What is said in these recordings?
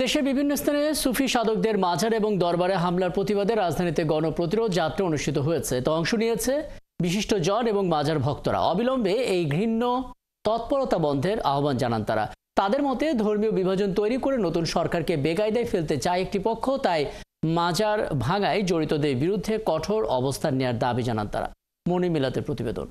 দেশের বিভিন্ন স্থানে সুফি সাধকদের মাজার এবং দরবারে হামলার প্রতিবাদে রাজধানীতে গণপ্রতিরোধ যাত্রা অনুষ্ঠিত হয়েছে। তো অংশ নিয়েছে বিশিষ্ট জন এবং মাজার ভক্তরা। অবিলম্বে এই ঘৃণ্য তৎপরতা বন্ধের আহ্বান জানান তারা। তাদের মতে ধর্মীয় বিভাজন তৈরি করে নতুন সরকারকে বেকায়দায় ফেলতে চায় একটি পক্ষ, তাই মাজার ভাঙায় জড়িতদের বিরুদ্ধে কঠোর অবস্থান নেওয়ার দাবি জানান তারা। মনি মিলাতের প্রতিবেদন।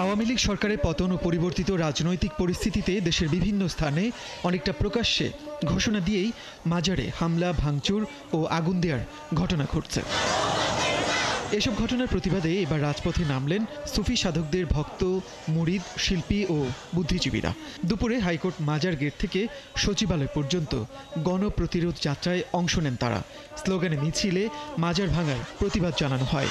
আওয়ামী লীগ সরকারের পতন ও পরিবর্তিত রাজনৈতিক পরিস্থিতিতে দেশের বিভিন্ন স্থানে অনেকটা প্রকাশ্যে ঘোষণা দিয়েই মাজারে হামলা, ভাঙচুর ও আগুন দেওয়ার ঘটনা ঘটছে। এসব ঘটনার প্রতিবাদে এবার রাজপথে নামলেন সুফি সাধকদের ভক্ত, মুরিদ, শিল্পী ও বুদ্ধিজীবীরা। দুপুরে হাইকোর্ট মাজার গেট থেকে সচিবালয় পর্যন্ত গণপ্রতিরোধ যাত্রায় অংশ নেন তারা। স্লোগানে মিছিলে মাজার ভাঙার প্রতিবাদ জানানো হয়।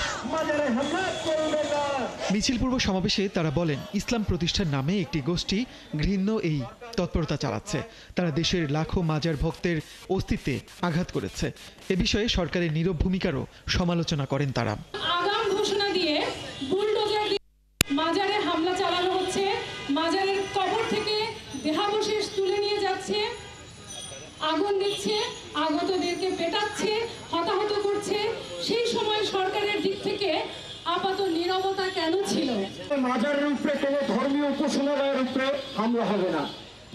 মিছিল পূর্ব সমাবেশে তারা বলেন, ইসলাম প্রতিষ্ঠার নামে একটি গোষ্ঠী ঘৃণ্য এই তৎপরতা চালাচ্ছে। তারা দেশের লাখো মাজার ভক্তের অস্তিত্বে আঘাত করেছে। এ বিষয়ে সরকারের নীরব ভূমিকারও সমালোচনা করেন তারা। আগাম ঘোষণা দিয়ে বুলডোজার দিয়ে মাজারে হামলা চালানো হচ্ছে, মাজারের কবর থেকে দেহাবশেষ তুলে নিয়ে যাচ্ছে, আগুন দিচ্ছে, আগতদেরকে পেটাচ্ছে, হতাহত করছে। সেই সময় সরকারের দিক থেকে আপাত নীরবতা কেন ছিল? মাজারের উপরে কোনো ধর্মীয় উপাসনালয়ের উপরে হামলা হবে না।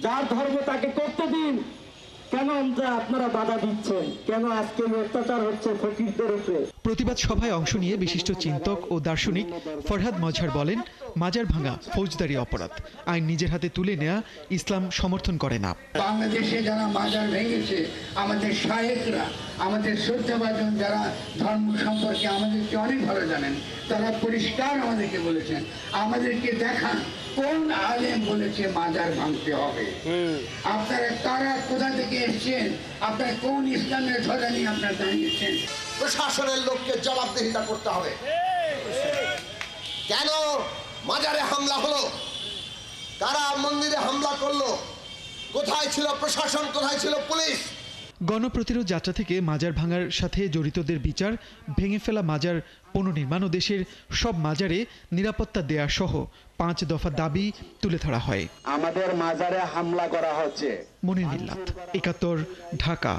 যার ধর্ম তাকে করতে দিন। কেন আপনারা বাধা দিচ্ছেন? কেন আজকে অত্যাচার হচ্ছে ফকিরদের উপরে? প্রতিবাদ সভায় অংশ নিয়ে বিশিষ্ট চিন্তক ও দার্শনিক ফরহাদ মজহার বলেন, মাজার ভাঙা ফৌজদারি অপরাধ। আইন নিজের হাতে তুলে নেওয়া ইসলাম সমর্থন করে না। বাংলাদেশে যারা মাজার ভেঙেছে, আমাদের শায়েখরা, আমাদের শ্রদ্ধাভাজন যারা ধর্ম সম্পর্কে আমাদেরকে অনেক ভালো জানেন, তারা পরিষ্কার আমাদেরকে বলেছেন, আমাদেরকে দেখান কোন আলেম বলেছে মাজার ভাঙতে হবে। আপনারা কারা, কোথা থেকে এসছেন, আপনারা কোন ইসলামের ধ্বজা নিয়ে আপনারা দাঁড়িয়েছেন? প্রশাসনের লোককে জবাবদিহিতা করতে হবে। কেন মাজারে হামলা হলো? কারা মন্দিরে হামলা করলো? কোথায় ছিল প্রশাসন, কোথায় ছিল পুলিশ? গণপ্রতিরোধ যাত্রা থেকে মাজার ভাঙার সাথে জড়িতদের বিচার, ভেঙে ফেলা মাজার পুনর্নির্মাণ ও দেশের সব মাজারে নিরাপত্তা দেয়া সহ 5 দফা দাবি তুলে ধরা হয়। আমাদের মাজারে হামলা করা হচ্ছে। মনির মিল্লাত, 71, ঢাকা।